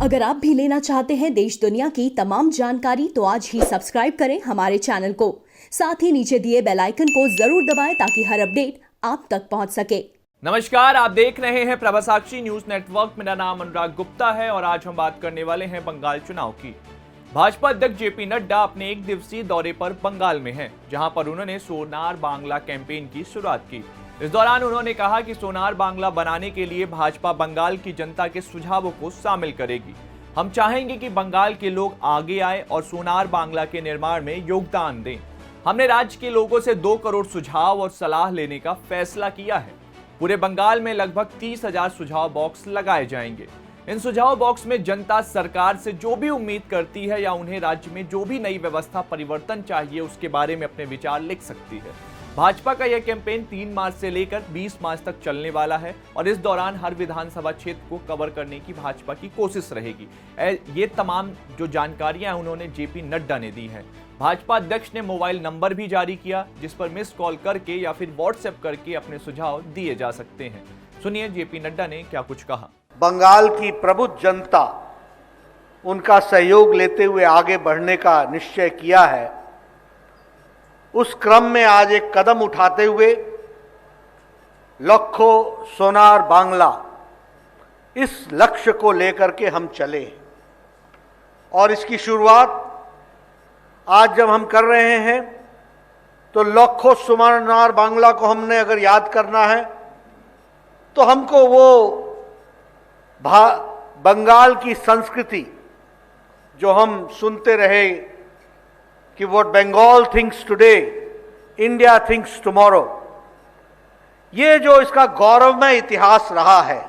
अगर आप भी लेना चाहते हैं देश दुनिया की तमाम जानकारी तो आज ही सब्सक्राइब करें हमारे चैनल को। साथ ही नीचे दिए बेल आइकन को जरूर दबाएं ताकि हर अपडेट आप तक पहुंच सके। नमस्कार, आप देख रहे हैं प्रभासाक्षी न्यूज नेटवर्क। मेरा नाम अनुराग गुप्ता है और आज हम बात करने वाले हैं बंगाल चुनाव की। भाजपा अध्यक्ष जेपी नड्डा अपने एक दिवसीय दौरे पर बंगाल में हैं, जहां पर उन्होंने सोनार बांग्ला कैंपेन की शुरुआत की। इस दौरान उन्होंने कहा कि सोनार बांग्ला बनाने के लिए भाजपा बंगाल की जनता के सुझावों को शामिल करेगी। हम चाहेंगे कि बंगाल के लोग आगे आए और सोनार बांग्ला के निर्माण में योगदान दें। हमने राज्य के लोगों से 2 करोड़ सुझाव और सलाह लेने का फैसला किया है। पूरे बंगाल में लगभग 30,000 सुझाव बॉक्स लगाए जाएंगे। इन सुझाव बॉक्स में जनता सरकार से जो भी उम्मीद करती है या उन्हें राज्य में जो भी नई व्यवस्था परिवर्तन चाहिए उसके बारे में अपने विचार लिख सकती है। भाजपा का यह कैंपेन 3 मार्च से लेकर 20 मार्च तक चलने वाला है और इस दौरान हर विधानसभा क्षेत्र को कवर करने की भाजपा की कोशिश रहेगी। ये तमाम जो जानकारियां उन्होंने जेपी नड्डा ने दी हैं। भाजपा अध्यक्ष ने मोबाइल नंबर भी जारी किया जिस पर मिस कॉल करके या फिर व्हाट्सएप करके अपने सुझाव दिए जा सकते हैं। सुनिए जेपी नड्डा ने क्या कुछ कहा। बंगाल की प्रबुद्ध जनता उनका सहयोग लेते हुए आगे बढ़ने का निश्चय किया है। उस क्रम में आज एक कदम उठाते हुए लखो सोनार बांग्ला इस लक्ष्य को लेकर के हम चले और इसकी शुरुआत आज जब हम कर रहे हैं तो लखो सोनार बांग्ला को हमने अगर याद करना है तो हमको वो बंगाल की संस्कृति जो हम सुनते रहे कि what Bengal thinks today India thinks tomorrow, ये जो इसका गौरवमय इतिहास रहा है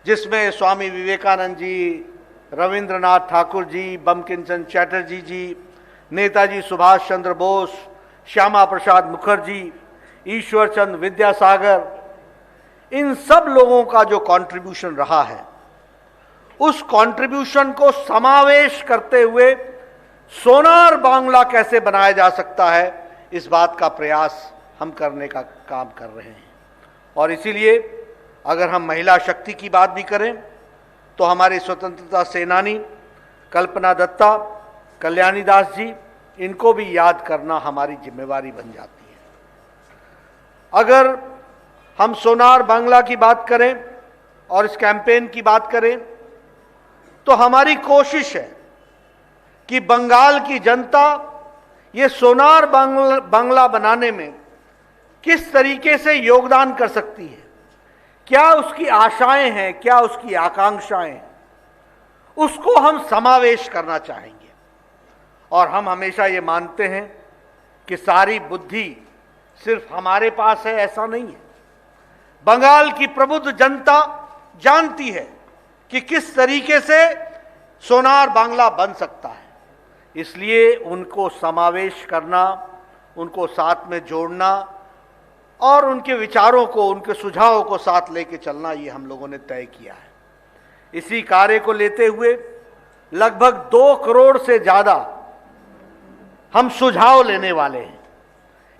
जिसमें स्वामी विवेकानंद जी, रविंद्रनाथ ठाकुर जी, बंकिमचंद्र चटर्जी जी, नेताजी सुभाष चंद्र बोस, श्यामा प्रसाद मुखर्जी, ईश्वर चंद्र विद्यासागर, इन सब लोगों का जो कंट्रीब्यूशन रहा है उस कंट्रीब्यूशन को समावेश करते हुए सोनार बांग्ला कैसे बनाया जा सकता है इस बात का प्रयास हम करने का काम कर रहे हैं। और इसीलिए अगर हम महिला शक्ति की बात भी करें तो हमारे स्वतंत्रता सेनानी कल्पना दत्ता, कल्याणी दास जी, इनको भी याद करना हमारी जिम्मेवारी बन जाती है। अगर हम सोनार बांग्ला की बात करें और इस कैंपेन की बात करें तो हमारी कोशिश है कि बंगाल की जनता ये सोनार बांग्ला बनाने में किस तरीके से योगदान कर सकती है, क्या उसकी आशाएं हैं, क्या उसकी आकांक्षाएं हैं, उसको हम समावेश करना चाहेंगे। और हम हमेशा ये मानते हैं कि सारी बुद्धि सिर्फ हमारे पास है, ऐसा नहीं है। बंगाल की प्रबुद्ध जनता जानती है कि किस तरीके से सोनार बांग्ला बन सकता है। इसलिए उनको समावेश करना, उनको साथ में जोड़ना और उनके विचारों को, उनके सुझावों को साथ लेके चलना, ये हम लोगों ने तय किया है। इसी कार्य को लेते हुए लगभग 2 करोड़ से ज्यादा हम सुझाव लेने वाले हैं,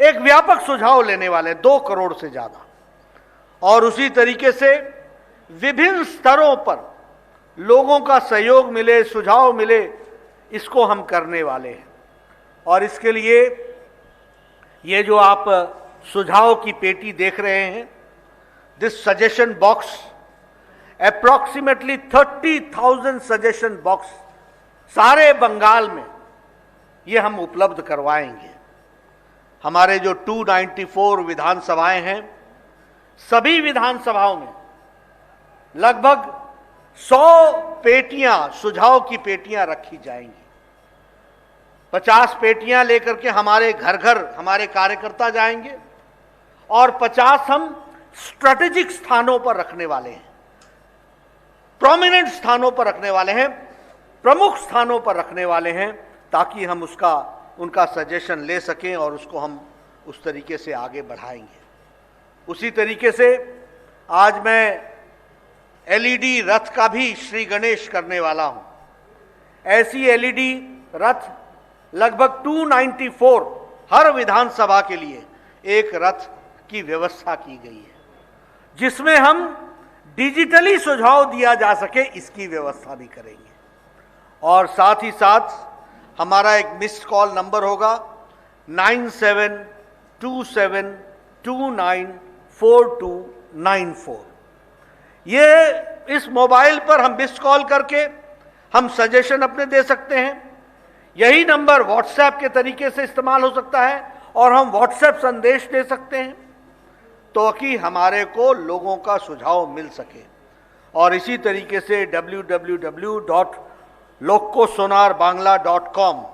एक व्यापक सुझाव लेने वाले हैं, 2 करोड़ से ज्यादा। और उसी तरीके से विभिन्न स्तरों पर लोगों का सहयोग मिले, सुझाव मिले, इसको हम करने वाले हैं। और इसके लिए ये जो आप सुझाव की पेटी देख रहे हैं, this suggestion box, approximately 30,000 suggestion box सारे बंगाल में ये हम उपलब्ध करवाएंगे। हमारे जो 294 विधानसभाएं हैं, सभी विधानसभाओं में लगभग 100 पेटियां, सुझाव की पेटियां रखी जाएंगी। 50 पेटियां लेकर के हमारे घर घर हमारे कार्यकर्ता जाएंगे और 50 हम स्ट्रेटेजिक स्थानों पर रखने वाले हैं, प्रोमिनेंट स्थानों पर रखने वाले हैं, प्रमुख स्थानों पर रखने वाले हैं, ताकि हम उनका सजेशन ले सकें और उसको हम उस तरीके से आगे बढ़ाएंगे। उसी तरीके से आज मैं एलईडी रथ का भी श्री गणेश करने वाला हूं। ऐसी एलईडी रथ लगभग 294 हर विधानसभा के लिए एक रथ की व्यवस्था की गई है, जिसमें हम डिजिटली सुझाव दिया जा सके, इसकी व्यवस्था भी करेंगे। और साथ ही साथ हमारा एक मिस्ड कॉल नंबर होगा 9727294294। ये इस मोबाइल पर हम मिस्ड कॉल करके हम सजेशन अपने दे सकते हैं। यही नंबर व्हाट्सएप के तरीके से इस्तेमाल हो सकता है और हम व्हाट्सएप संदेश दे सकते हैं, तो कि हमारे को लोगों का सुझाव मिल सके। और इसी तरीके से www.lokosonarbangla.com,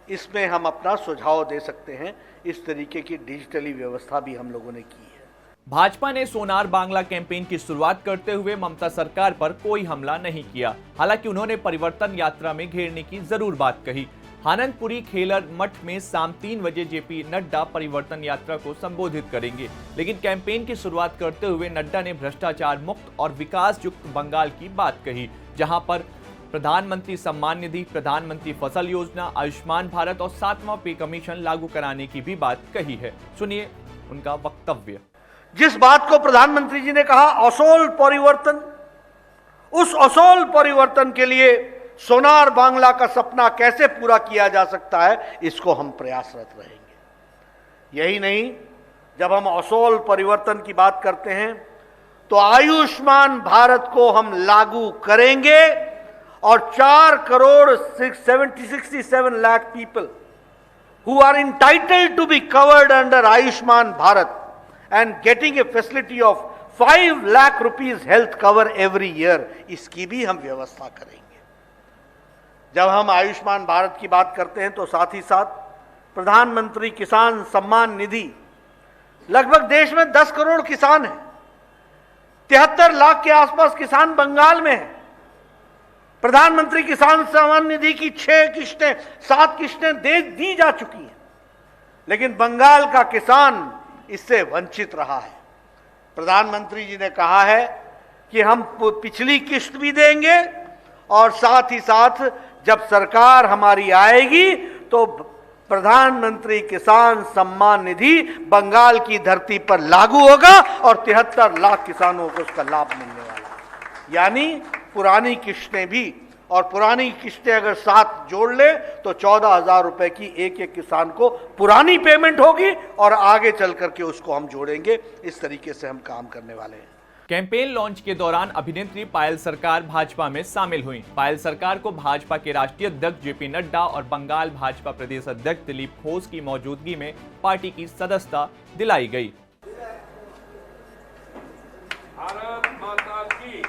इसमें हम अपना सुझाव दे सकते हैं। इस तरीके की डिजिटली व्यवस्था भी हम लोगों ने की है। भाजपा ने सोनार बांग्ला कैंपेन की शुरुआत करते हुए ममता सरकार पर कोई हमला नहीं किया। हालांकि उन्होंने परिवर्तन यात्रा में घेरने की जरूर बात कही। आनंदपुरी खेलर मठ में शाम 3 बजे जेपी नड्डा परिवर्तन यात्रा को संबोधित करेंगे। लेकिन कैंपेन की शुरुआत करते हुए नड्डा ने भ्रष्टाचार मुक्त और विकास युक्त बंगाल की बात कही, जहां पर प्रधानमंत्री सम्मान निधि, प्रधानमंत्री फसल योजना, आयुष्मान भारत और 7वां पे कमीशन लागू कराने की भी बात कही है। सुनिए उनका वक्तव्य। जिस बात को प्रधानमंत्री जी ने कहा असोल परिवर्तन, उस असोल परिवर्तन के लिए सोनार बांग्ला का सपना कैसे पूरा किया जा सकता है, इसको हम प्रयासरत रहेंगे। यही नहीं, जब हम असोल परिवर्तन की बात करते हैं तो आयुष्मान भारत को हम लागू करेंगे और 4,67 lakh people who are entitled to be covered under Ayushman Bharat and getting a facility of 5 lakh rupees health cover every year, इसकी भी हम व्यवस्था करेंगे। जब हम आयुष्मान भारत की बात करते हैं तो साथ ही साथ प्रधानमंत्री किसान सम्मान निधि, लगभग देश में 10 करोड़ किसान हैं, 73 लाख के आसपास किसान बंगाल में हैं। प्रधानमंत्री किसान सम्मान निधि की 6 किस्तें 7 किस्तें दी जा चुकी हैं, लेकिन बंगाल का किसान इससे वंचित रहा है। प्रधानमंत्री जी ने कहा है कि हम पिछली किस्त भी देंगे और साथ ही साथ जब सरकार हमारी आएगी तो प्रधानमंत्री किसान सम्मान निधि बंगाल की धरती पर लागू होगा और 73 लाख किसानों को उसका लाभ मिलने वाला है। यानी पुरानी किस्तें भी, और पुरानी किस्तें अगर साथ जोड़ ले तो 14,000 रुपए की एक किसान को पुरानी पेमेंट होगी और आगे चल करके उसको हम जोड़ेंगे। इस तरीके से हम काम करने वाले हैं। कैंपेन लॉन्च के दौरान अभिनेत्री पायल सरकार भाजपा में शामिल हुई। पायल सरकार को भाजपा के राष्ट्रीय अध्यक्ष जेपी नड्डा और बंगाल भाजपा प्रदेश अध्यक्ष दिलीप घोष की मौजूदगी में पार्टी की सदस्यता दिलाई गई। भारत माता की